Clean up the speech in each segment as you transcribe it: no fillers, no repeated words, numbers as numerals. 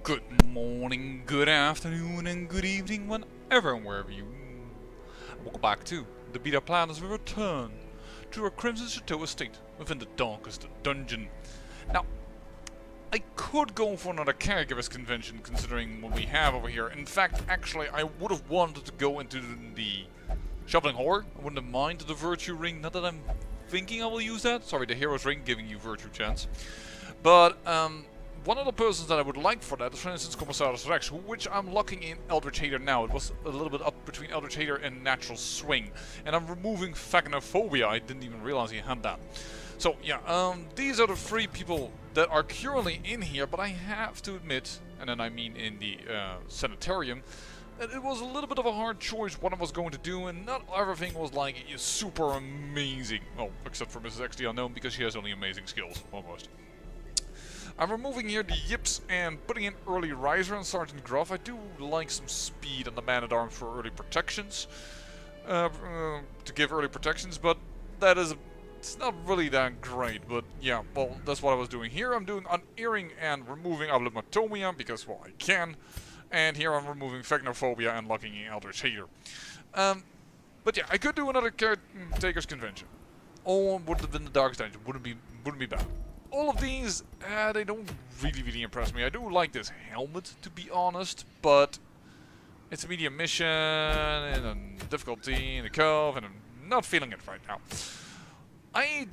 Good morning, good afternoon, and good evening, whenever and wherever you welcome back to the Beta Plan as we return to our Crimson Chateau estate within the darkest dungeon. Now, I could go for another caregivers convention considering what we have over here. In fact, actually, I would have wanted to go into the shoveling horror. I wouldn't have minded the virtue ring. Not that I'm thinking I will use that. Sorry, the hero's ring giving you virtue chance. But one of the persons that I would like for that is, for instance, Commissarius Rex, which I'm locking in Eldritch Hater now. It was a little bit up between Eldritch Hater and Natural Swing. And I'm removing Phagnophobia. I didn't even realize he had that. So, yeah, these are the three people that are currently in here, but I have to admit, and then I mean in the sanitarium, that it was a little bit of a hard choice what I was going to do, and not everything was like super amazing. Well, except for Mrs. X the Unknown, because she has only amazing skills, almost. I'm removing here the Yips and putting in Early Riser and Sergeant Gruff. I do like some speed on the Man-at-Arms for early protections. To give early protections, but that is... It's not really that great, but yeah, well, that's what I was doing here. I'm doing Unearring and removing Ablomatomia, because, well, I can. And here I'm removing Phagnophobia and locking in Eldritch Hater. But yeah, I could do another Caretaker's Convention. Or would have been the Darkest Dungeon. Wouldn't be bad. All of these, they don't really impress me. I do like this helmet, to be honest, but it's a medium mission, and a difficulty, and a cove, and I'm not feeling it right now. I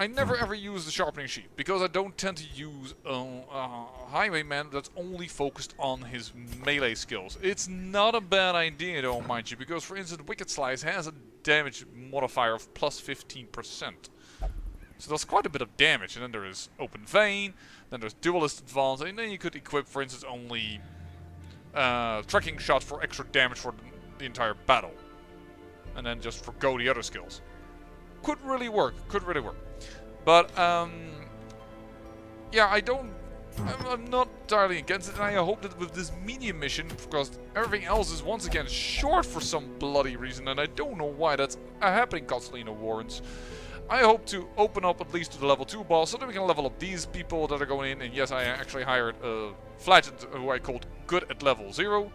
never ever use the sharpening sheet, because I don't tend to use a highwayman that's only focused on his melee skills. It's not a bad idea though, mind you, because for instance Wicked Slice has a damage modifier of plus 15%. So that's quite a bit of damage, and then there is Open Vein, then there's Duelist Advance, and then you could equip, for instance, only Trekking Shot for extra damage for the entire battle. And then just forgo the other skills. Could really work, But, yeah, I'm not entirely against it, and I hope that with this medium mission, because everything else is once again short for some bloody reason, and I don't know why that's happening constantly in the Warrens. I hope to open up at least to the level 2 boss, so that we can level up these people that are going in. And yes, I actually hired a Flagent, who I called good at level 0.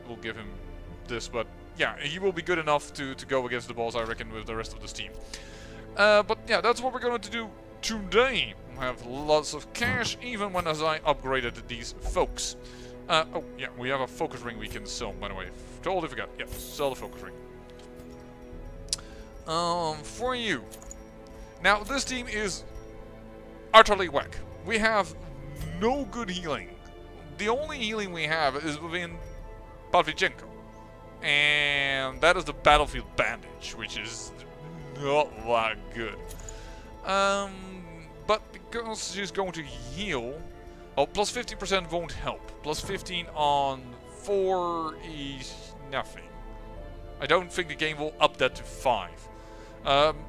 We'll give him this, but yeah, he will be good enough to go against the boss, I reckon, with the rest of this team. But yeah, that's what we're going to do today. We have lots of cash, even when as I upgraded these folks. Oh yeah, we have a focus ring we can sell, by the way. Totally forgot. Yeah, sell the focus ring. For you. Now, this team is utterly whack. We have no good healing. The only healing we have is within Pavlichenko. And that is the Battlefield Bandage, which is not that good. But because she's going to heal... Oh, plus 50% won't help. Plus 15 on 4 is nothing. I don't think the game will up that to 5.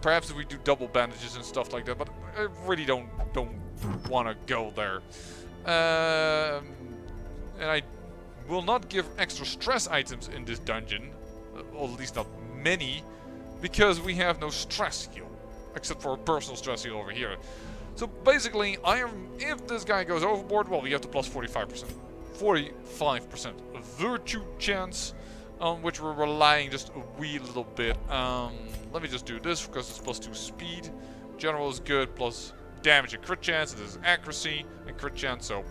Perhaps if we do double bandages and stuff like that, but I really don't want to go there. And I will not give extra stress items in this dungeon, or at least not many, because we have no stress heal, except for a personal stress heal over here. So basically, if this guy goes overboard, well, we have the plus 45%. 45% virtue chance, on which we're relying just a wee little bit. Let me just do this because it's plus 2 speed. General is good, plus damage and crit chance. It is accuracy and crit chance, so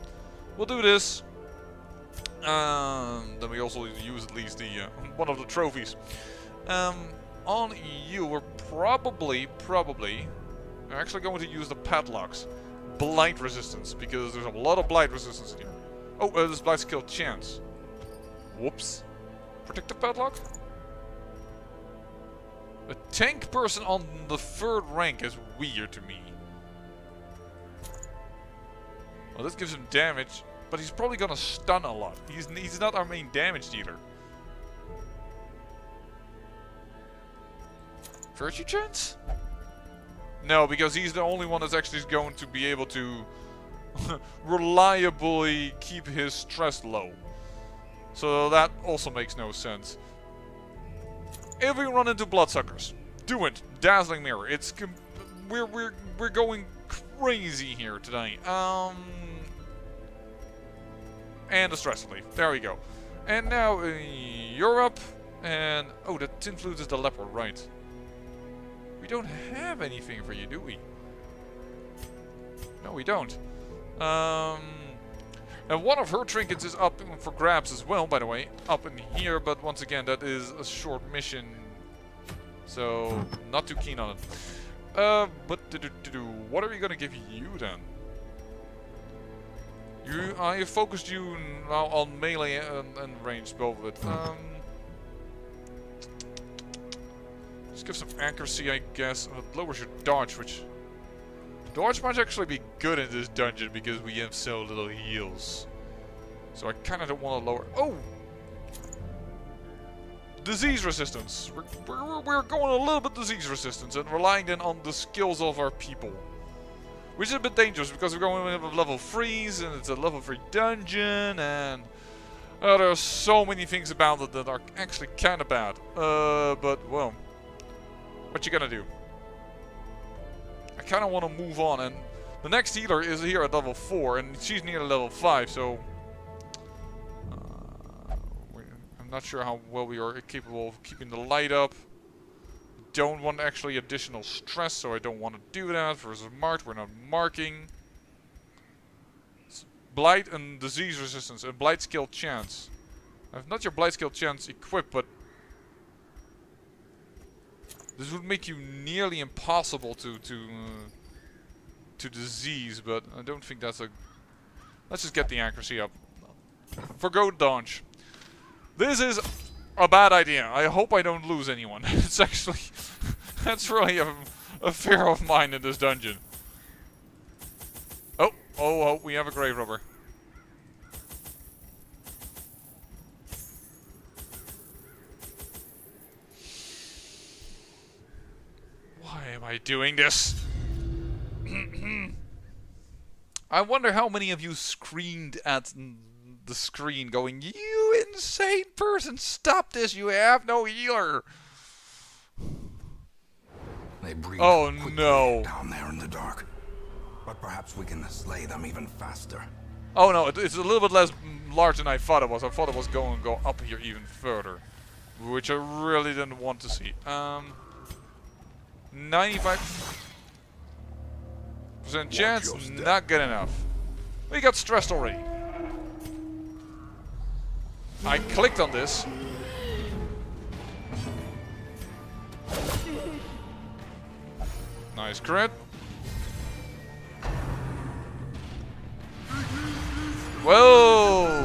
we'll do this. Then we also use at least the one of the trophies. On you, we're probably actually going to use the padlocks. Blight resistance, because there's a lot of blight resistance in here. Oh, there's blight skill chance. Whoops. Protective padlock? A tank person on the 3rd rank is weird to me. Well, this gives him damage, but he's probably gonna stun a lot. He's not our main damage dealer. Virtue chance? No, because he's the only one that's actually going to be able to reliably keep his stress low. So that also makes no sense. If we run into bloodsuckers, do it. Dazzling Mirror. We're going crazy here today. And a stress relief. There we go. And now you're up. And oh, the tin flute is the leopard, right? We don't have anything for you, do we? No, we don't. And one of her trinkets is up for grabs as well, by the way. Up in here, but once again, that is a short mission. So, not too keen on it. But what are we gonna give you then? I focused you now on melee and range, both of it. Let's give some accuracy, I guess. It lowers your dodge, which... Dodge might actually be good in this dungeon because we have so little heals. So I kind of don't want to lower... Oh! Disease resistance. We're going a little bit disease resistance and relying then on the skills of our people. Which is a bit dangerous because we're going with level 3s and it's a level 3 dungeon and... there are so many things about it that are actually kind of bad. But, well... What you gonna do? I kind of want to move on, and the next healer is here at level 4, and she's near level 5, so... I'm not sure how well we are capable of keeping the light up. Don't want actually additional stress, so I don't want to do that. Versus marked, we're not marking. It's blight and disease resistance, and blight skill chance. I have not your blight skill chance equipped, but... This would make you nearly impossible to disease, but I don't think that's a... Let's just get the accuracy up. Forgo dodge. This is a bad idea. I hope I don't lose anyone. It's actually... That's really a fear of mine in this dungeon. Oh, we have a grave robber. Why am I doing this? I wonder how many of you screamed at the screen going, "You insane person, stop this, you have no healer!" They breathe no. down there in the dark. But perhaps we can slay them even faster. Oh no, it's a little bit less large than I thought it was. I thought it was going to go up here even further. Which I really didn't want to see. 95% chance, not good enough. We got stressed already. I clicked on this. Nice crit. Whoa!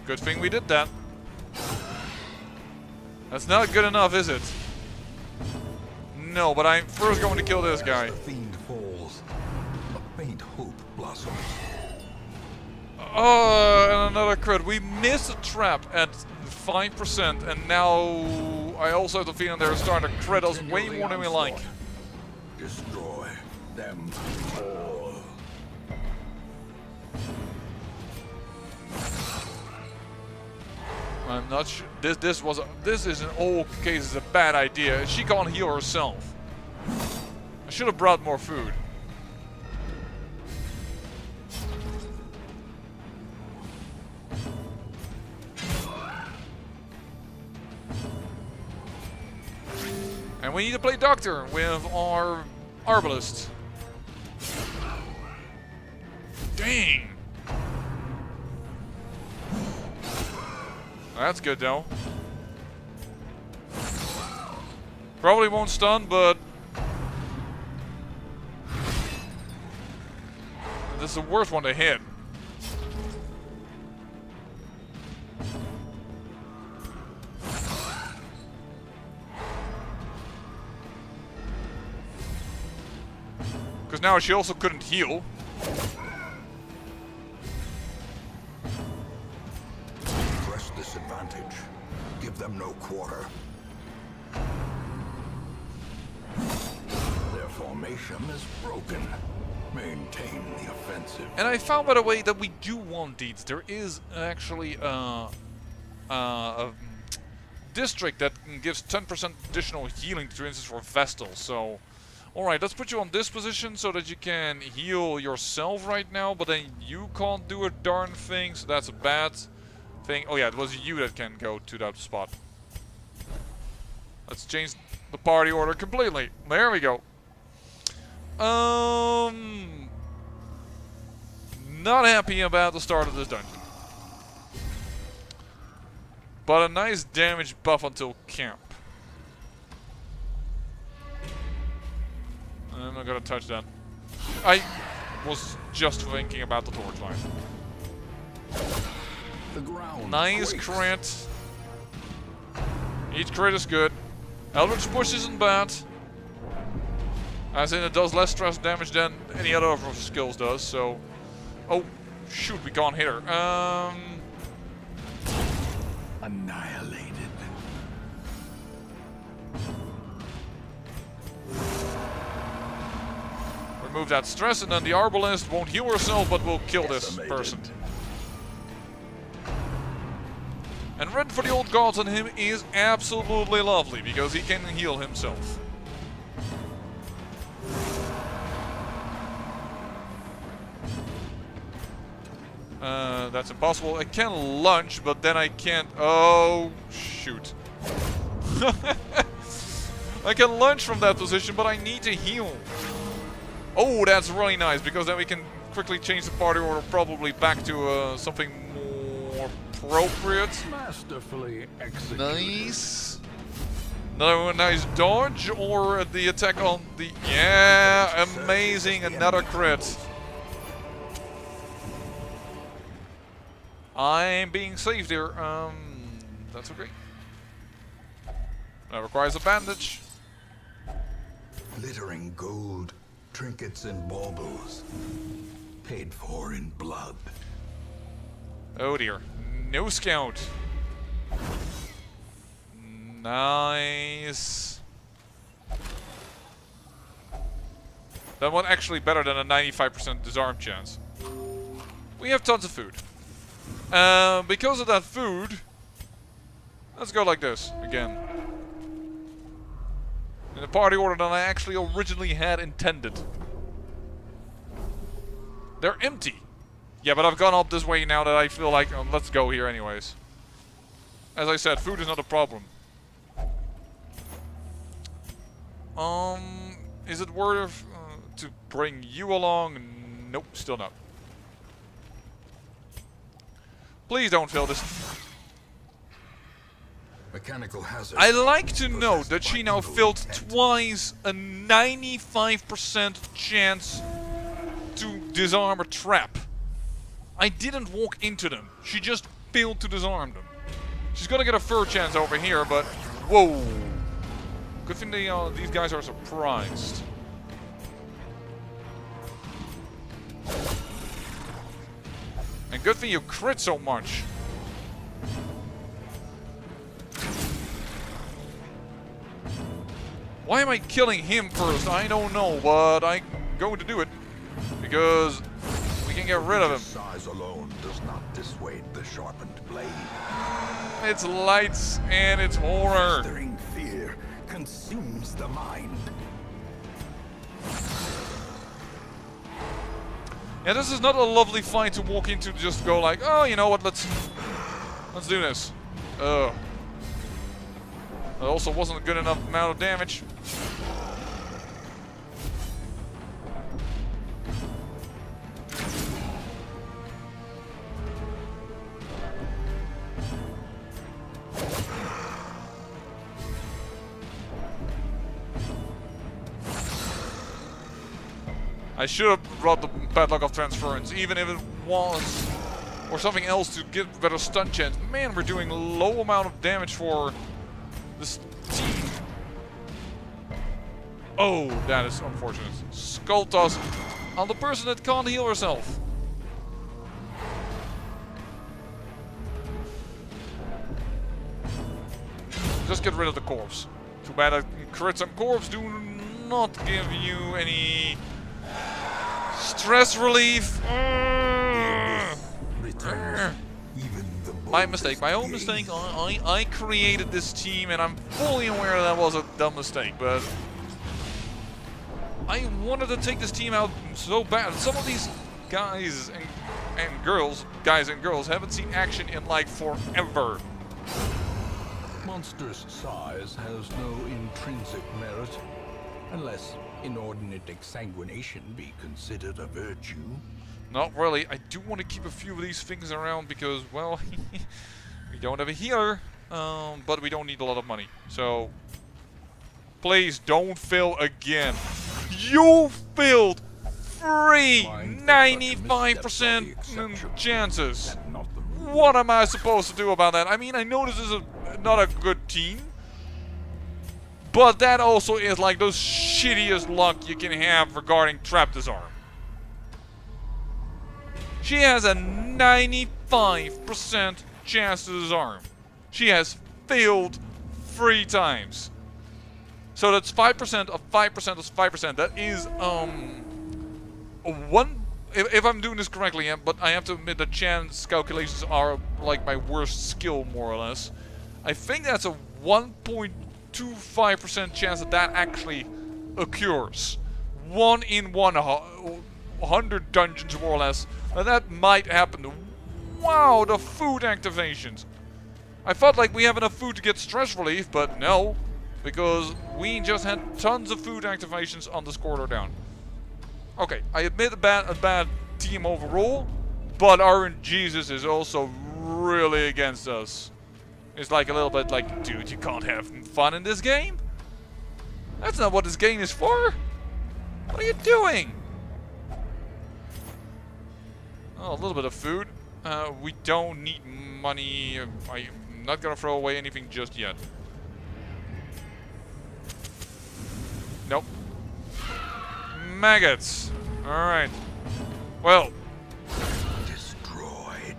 Good thing we did that. That's not good enough, is it? No, but I'm first going to kill this guy. The fiend falls. A faint hope blossoms. Oh, and another crit. We missed a trap at 5%, and now I also have the feeling they're starting to crit us way more than we like. Destroy them all. I'm not sure. This is in all cases a bad idea. She can't heal herself. I should have brought more food. And we need to play doctor with our arbalist. Dang. That's good though. Probably won't stun, but this is the worst one to hit. Because now she also couldn't heal. Disadvantage. Give them no quarter. Their formation is broken. Maintain the offensive. And I found, by the way, that we do want deeds. There is actually district that gives 10% additional healing, for instance, for Vestal. So, alright, let's put you on this position so that you can heal yourself right now, but then you can't do a darn thing, so that's a bad thing. Oh yeah, it was you that can go to that spot. Let's change the party order completely. There we go. Not happy about the start of this dungeon. But a nice damage buff until camp. I'm not gonna touch that. I was just thinking about the torchlight. The ground Nice quakes. crit. Each crit is good. Eldritch Push isn't bad. As in, it does less stress damage than any other of her skills does, so... Oh, shoot, we can't hit her. Annihilated. Remove that stress, and then the Arbalist won't heal herself, but will kill this Decimated. person. And Red for the Old Gods on him is absolutely lovely, because he can heal himself. That's impossible. I can lunge, but then I can't... Oh, shoot. I can lunge from that position, but I need to heal. Oh, that's really nice, because then we can quickly change the party order probably back to something more appropriate. Masterfully executed. Nice. Another nice dodge, or the attack on the... Yeah, amazing, another crit. I'm being saved here. That's okay. That requires a bandage. Glittering gold, trinkets and baubles. Paid for in blood. Oh dear. No scout. Nice. That one actually better than a 95% disarm chance. We have tons of food. Because of that food, let's go like this again. In the party order that I actually originally had intended. They're empty. Yeah, but I've gone up this way now that I feel like, let's go here anyways. As I said, food is not a problem. Is it worth to bring you along? Nope, still not. Please don't fail this. Mechanical hazard. I like to note that she now failed twice a 95% chance to disarm a trap. I didn't walk into them. She just failed to disarm them. She's gonna get a third chance over here, but whoa! Good thing these guys are surprised. And good thing you crit so much. Why am I killing him first? I don't know, but I'm going to do it. Because we can get rid of him. Size alone does not dissuade the sharpened blade. It's lights and it's horror. Blistering fear consumes the mind. Yeah, this is not a lovely fight to walk into to just go like, oh, you know what, let's do this. Ugh. That also wasn't a good enough amount of damage. I should have brought the Padlock of Transference, even if it was, or something else to get better stun chance. Man, we're doing low amount of damage for this team. Oh, that is unfortunate. Skull Toss on the person that can't heal herself. Just get rid of the corpse. Too bad that crits on corpse do not give you any stress relief. Returns, even My mistake, my own mistake. I created this team, and I'm fully aware that was a dumb mistake, but I wanted to take this team out so bad. Some of these guys and girls, haven't seen action in like forever. Monstrous size has no intrinsic merit, unless inordinate exsanguination be considered a virtue. Not really. I do want to keep a few of these things around because, well, we don't have a healer, but we don't need a lot of money. So, please don't fail again. You failed 95% chances. What am I supposed to do about that? I mean, I know this is not a good team, but that also is like the shittiest luck you can have regarding trap disarm. She has a 95% chance to disarm. She has failed 3 times. So that's 5% of 5% is 5%. That is one. If I'm doing this correctly, yeah, but I have to admit the chance calculations are like my worst skill, more or less. I think that's a 1.25% chance that actually occurs. 1 in 100 dungeons, more or less. And that might happen. Wow, the food activations. I felt like we have enough food to get stress relief, but no. Because we just had tons of food activations on this corridor down. Okay, I admit a bad team overall, but RNGesus is also really against us. It's like a little bit like, dude, you can't have fun in this game? That's not what this game is for. What are you doing? Oh, a little bit of food. We don't need money. I'm not gonna throw away anything just yet. Nope. Maggots. Alright. Well. Destroyed.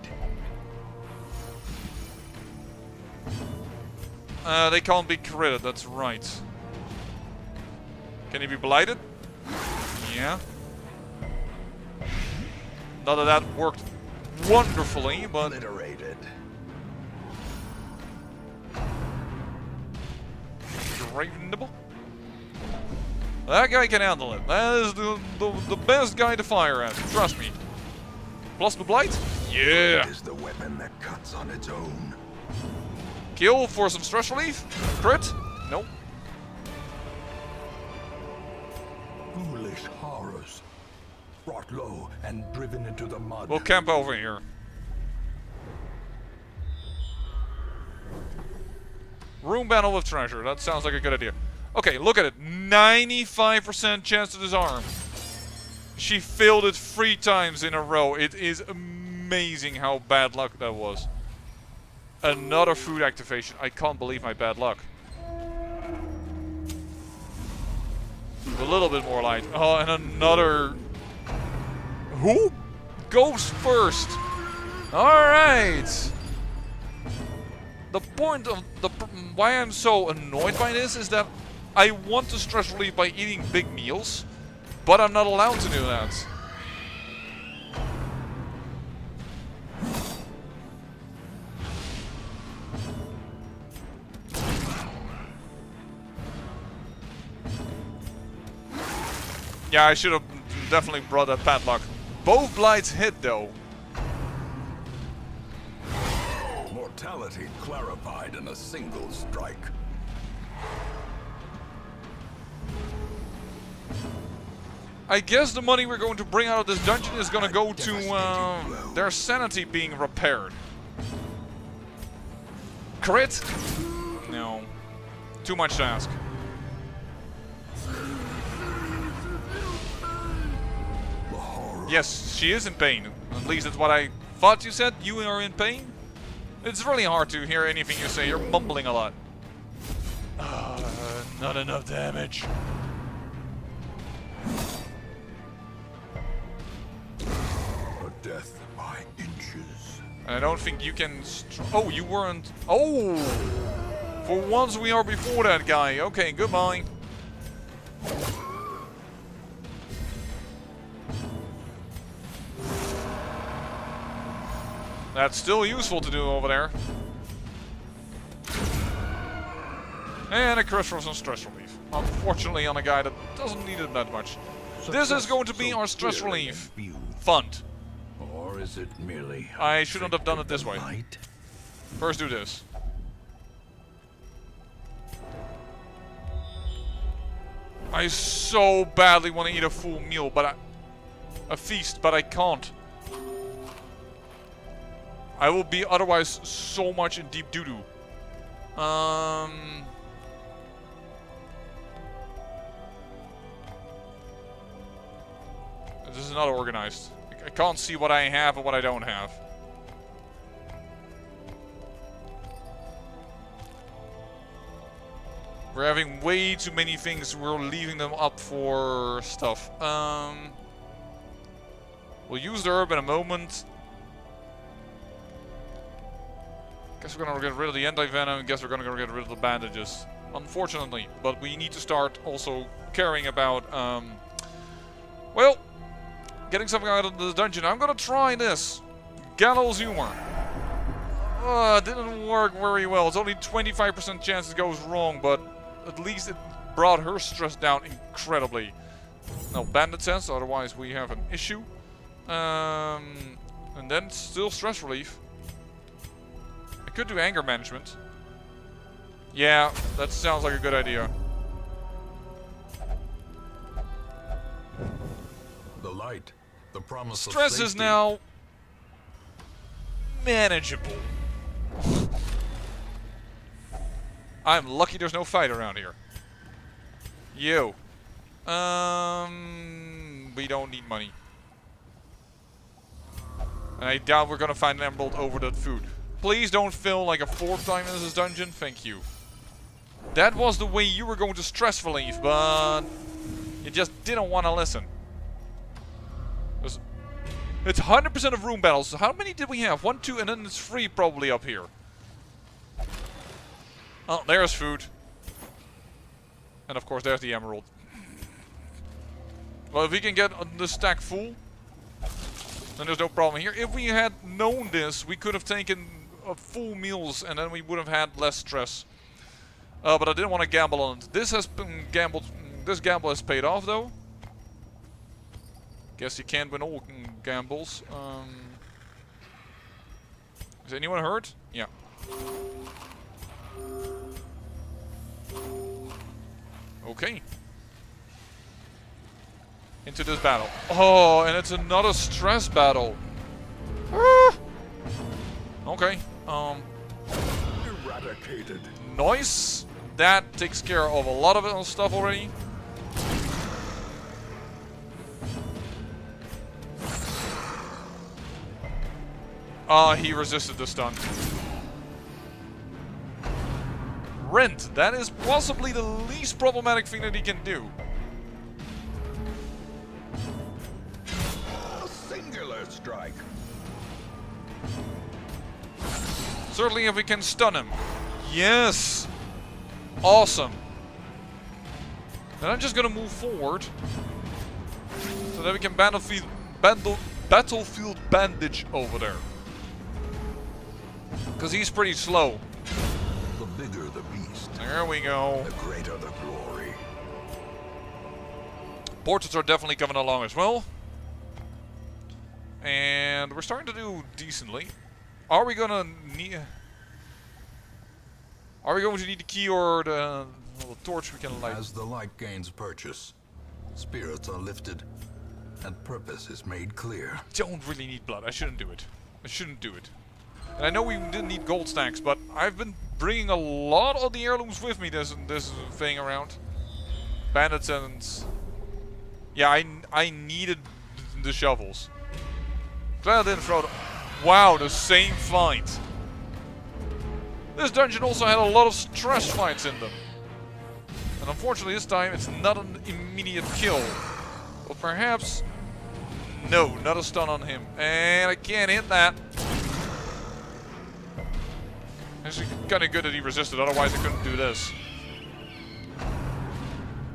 They can't be critted, that's right. Can he be blighted? Yeah. Not that that worked wonderfully, but... Obliterated. Graven nibble? That guy can handle it. That is the best guy to fire at. Trust me. Plasma Blight? Yeah. It is the weapon that cuts on its own. Kill for some stress relief? Crit? Nope. Foolish horrors. Brought low and driven into the mud. We'll camp over here. Room battle with treasure. That sounds like a good idea. Okay, look at it. 95% chance to disarm. She failed it 3 times in a row. It is amazing how bad luck that was. Another food activation. I can't believe my bad luck. A little bit more light. Oh, and another... Who goes first? Alright. The point of why I'm so annoyed by this is that I want to stress relief by eating big meals, but I'm not allowed to do that. Yeah, I should have definitely brought that padlock. Both blights hit though. Mortality clarified in a single strike. I guess the money we're going to bring out of this dungeon is going to go to their sanity being repaired. Crit? No. Too much to ask. Yes, she is in pain. At least that's what I thought you said. You are in pain? It's really hard to hear anything you say. You're mumbling a lot. Not enough damage. A death by inches. And I don't think you can... Oh, you weren't... Oh! For once we are before that guy. Okay, goodbye. That's still useful to do over there. And a crush for some stress relief. Unfortunately on a guy that doesn't need it that much. This is going to be our stress relief fund. Or is it merely I shouldn't have done it this way. light? First do this. I so badly want to eat a full meal, but a feast, but I can't. I will be otherwise so much in deep doo-doo. This is not organized. I can't see what I have and what I don't have. We're having way too many things. We're leaving them up for stuff. We'll use the herb in a moment. Guess we're gonna get rid of the anti-venom. Guess we're gonna get rid of the bandages. Unfortunately. But we need to start also caring about, well, getting something out of the dungeon. I'm gonna try this. Gallows humor. It didn't work very well. It's only 25% chance it goes wrong, but at least it brought her stress down incredibly. No bandit sense, otherwise we have an issue. And then still stress relief. I could do anger management. Yeah, that sounds like a good idea. The light, the promise of Stress safety. is now manageable. I'm lucky there's no fight around here. Yo. We don't need money. And I doubt we're gonna find an emerald over that food. Please don't fail like a 4th time in this dungeon. Thank you. That was the way you were going to stress relief, but you just didn't want to listen. It's 100% of room battles. How many did we have? 1, 2, and then it's 3 probably up here. Oh, there's food. And of course there's the emerald. Well, if we can get the stack full, then there's no problem here. If we had known this, we could have taken full meals and then we would have had less stress. But I didn't want to gamble on it. This has been gambled. This gamble has paid off though. Guess you can't win all gambles. Is anyone hurt? Yeah. Okay. Into this battle. Oh, and it's another stress battle. Okay. Eradicated. Nice. That takes care of a lot of it stuff already. He resisted the stun. Rent. That is possibly the least problematic thing that he can do. A singular strike. Certainly if we can stun him. Yes! Awesome. And I'm just gonna move forward. So that we can battlefield bandage over there. Because he's pretty slow. The bigger the beast, There we go. the greater the glory. Portraits are definitely coming along as well. And we're starting to do decently. Are we gonna need... Are we going to need the key or the torch we can light? As the light gains purchase, spirits are lifted, and purpose is made clear. Don't really need blood. I shouldn't do it. I shouldn't do it. And I know we didn't need gold stacks, but I've been bringing a lot of the heirlooms with me this thing around. Bandits and... Yeah, I needed the shovels. Glad I didn't throw them. Wow, the same fight. This dungeon also had a lot of stress fights in them. And unfortunately this time it's not an immediate kill. But perhaps... No, not a stun on him. And I can't hit that. Actually, kind of good that he resisted, otherwise I couldn't do this.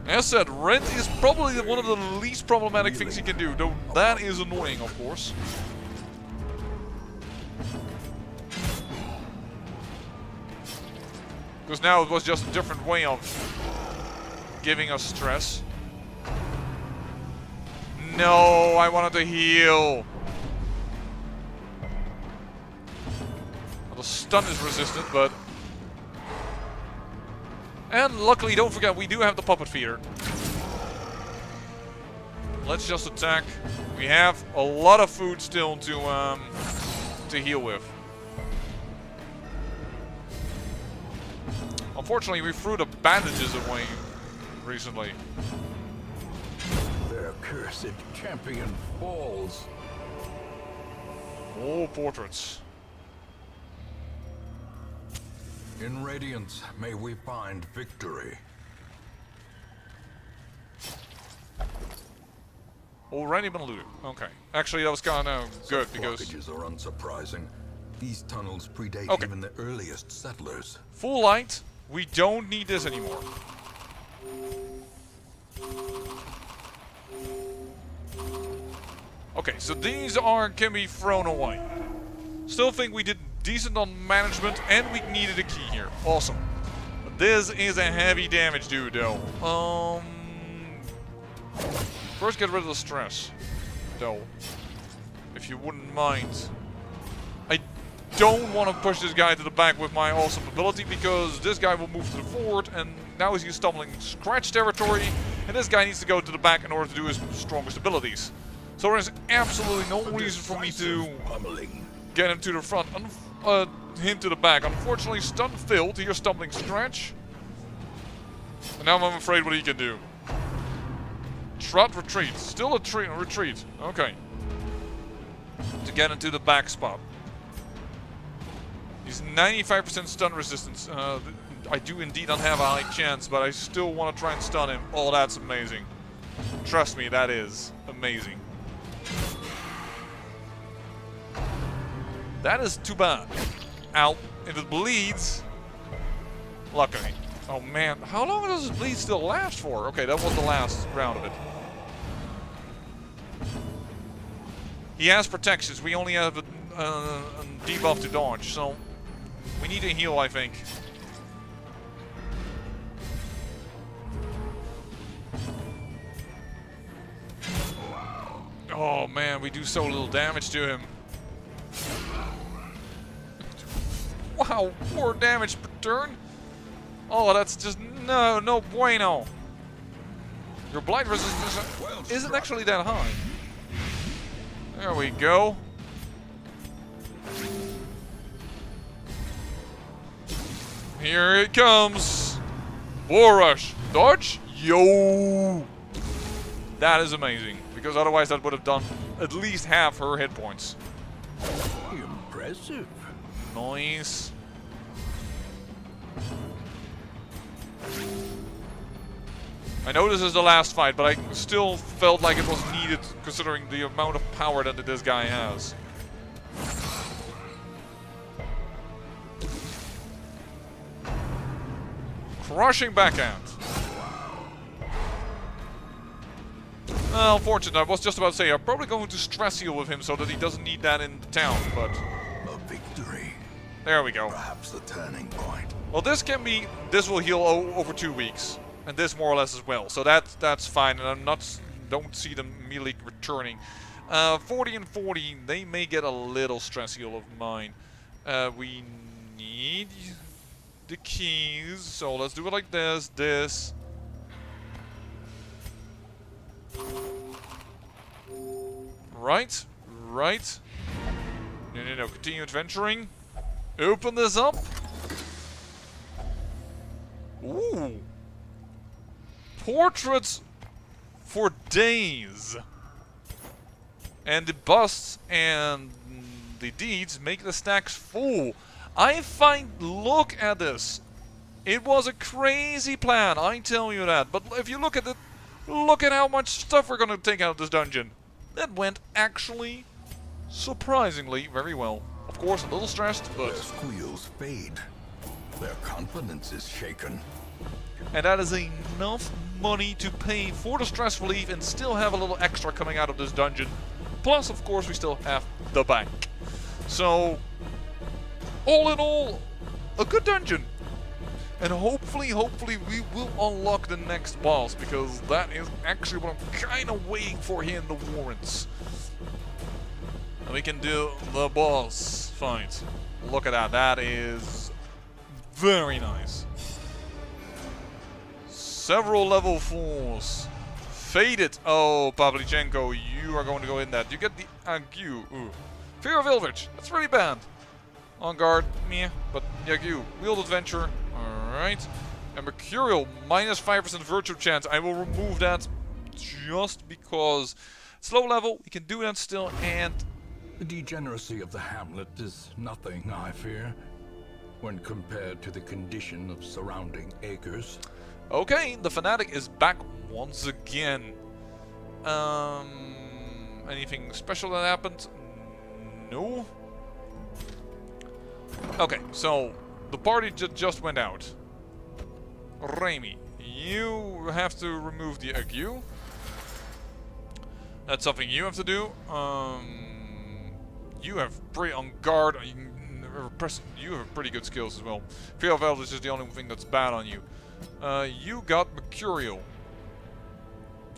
As I said, Rent is probably one of the least problematic things he can do, though that is annoying, of course. Because now it was just a different way of giving us stress. No, I wanted to heal. Well, the stun is resistant, but... And luckily, don't forget, we do have the puppet feeder. Let's just attack. We have a lot of food still to heal with. Unfortunately, we threw the bandages away recently. Their cursed champion falls. Oh, portraits. In Radiance, may we find victory. Already been looted. Okay. Actually, that was kind of good because... Blockages are unsurprising. These tunnels predate Okay. even the earliest settlers. Full light. We don't need this anymore. Okay, so these can be thrown away. Still think we did decent on management and we needed a key here. Awesome. This is a heavy damage dude though. First get rid of the stress though. If you wouldn't mind. I don't want to push this guy to the back with my awesome ability because this guy will move to the forward and now he's stumbling scratch territory and this guy needs to go to the back in order to do his strongest abilities. So there is absolutely no reason for me to get him to the front and him to the back. Unfortunately, stun failed. Here's stumbling scratch. And now I'm afraid what he can do. Trot retreat. Still a retreat. Okay. To get into the back spot. He's 95% stun resistance. I do indeed not have a high chance, but I still want to try and stun him. Oh, that's amazing. Trust me, that is amazing. That is too bad. Ow. If it bleeds. Luckily. Oh man. How long does this bleed still last for? Okay, that was the last round of it. He has protections. We only have a debuff to dodge, so we need to heal, I think. Oh man, we do so little damage to him. Wow, 4 damage per turn? Oh, that's just no bueno. Your blight resistance isn't actually that high. There we go. Here it comes. War rush. Dodge? Yo! That is amazing. Because otherwise that would have done at least half her hit points. Impressive. Nice. I know this is the last fight, but I still felt like it was needed considering the amount of power that this guy has. Crushing backhand. Well, unfortunately, I was just about to say, I'm probably going to stress heal with him so that he doesn't need that in town, but... A victory. There we go. Perhaps the turning point. Well, this will heal over 2 weeks. And this more or less as well. So that's fine, and don't see them immediately returning. 40 and 40, they may get a little stress heal of mine. We need the keys, so let's do it like this. Right. No, continue adventuring. Open this up. Ooh. Portraits for days. And the busts and the deeds make the stacks full. Look at this. It was a crazy plan, I tell you that. But if you look at it, look at how much stuff we're gonna take out of this dungeon. That went actually surprisingly very well. Of course, a little stressed, but... Their squeals fade. Their confidence is shaken. And that is enough money to pay for the stress relief and still have a little extra coming out of this dungeon. Plus, of course, we still have the bank. So, all in all, a good dungeon. And hopefully we will unlock the next boss, because that is actually what I'm kind of waiting for here in the warrants. And we can do the boss fight. Look at that. That is very nice. Several level 4s. Faded. Oh, Pavlichenko, you are going to go in that. You get the ague. Ooh. Fear of Eldritch. That's really bad. On guard, meh. But the ague. Wheeled Adventure. Alright. And Mercurial, minus 5% virtue chance. I will remove that just because it's low level. We can do that still. And The degeneracy of the hamlet is nothing, I fear, when compared to the condition of surrounding acres. okay, the Fanatic is back once again. Anything special that happened? No. Okay, so the party just went out. Raimi, you have to remove the ague. That's something you have to do. You have pretty on guard. You have pretty good skills as well. Fear of Eldritch is the only thing that's bad on you. You got Mercurial,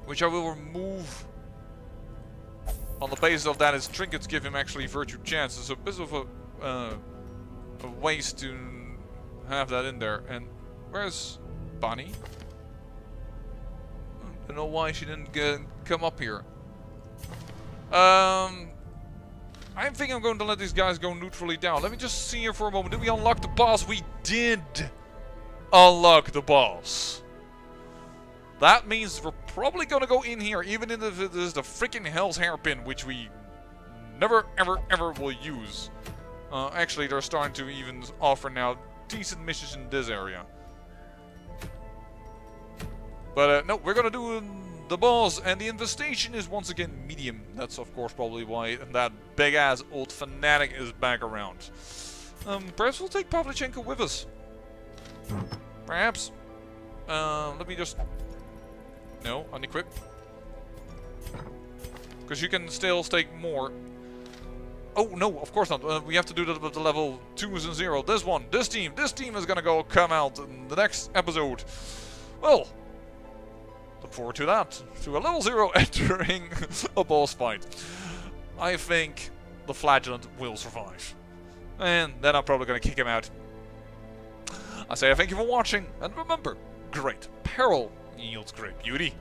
which I will remove on the basis of that his trinkets give him actually virtue chances. So a bit of a waste to have that in there. And where's Bonnie? I don't know why she didn't come up here. I think I'm going to let these guys go neutrally down. Let me just see here for a moment. Did we unlock the boss? We did unlock the boss. That means we're probably going to go in here, even if it is the freaking Hell's Hairpin, which we never, ever will use. Actually, they're starting to even offer now decent missions in this area. But no, we're going to do the boss, and the infestation is once again medium. That's of course probably why that big-ass old Fanatic is back around. Perhaps we'll take Pavlichenko with us. Perhaps. Let me just... No, unequip. Because you can still stake more. Oh, no, of course not. We have to do that with the level 2s and 0. This team is gonna come out in the next episode. Well, look forward to that. To a level 0 entering a boss fight. I think the Flagellant will survive. And then I'm probably gonna kick him out. I say thank you for watching, and remember, great peril yields great beauty.